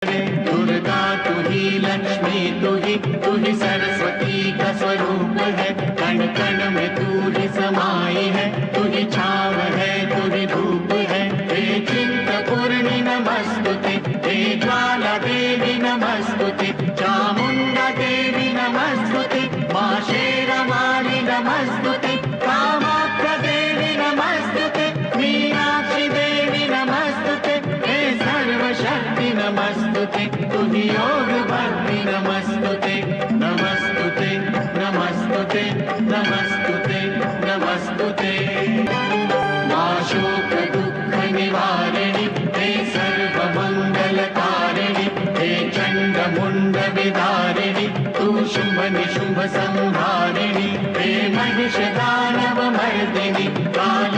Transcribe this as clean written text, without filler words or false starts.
दुर्गा तू ही लक्ष्मी तू ही सरस्वती का स्वरूप है। कण कण में तू ही समाई है। तू ही छाव है, तू ही धूप है। हे चिंतपूर्णि नमस्तुते, हे ज्वाला देवी नमस्तुते, चामुंडा देवी नमस्तुते, मां शेरवाली नमस्तुते, कामाख्या देवी नमस्तुते, मीनाक्षी देवी नमस्तुते, हे सर्वशक्ति नमस्तुते, तू ही योग भक्ति नमस्तुते, नमस्तुते नमस्तुते नमस्तुते नमस्तुते। मां शोक दुख निवारिणि, हे सर्व मंगल कारिणि, हे चंड मुंड विदारिणि, तू शुंभ निशुंभ संहारिणि, हे महिष दानव मर्दिनि, काल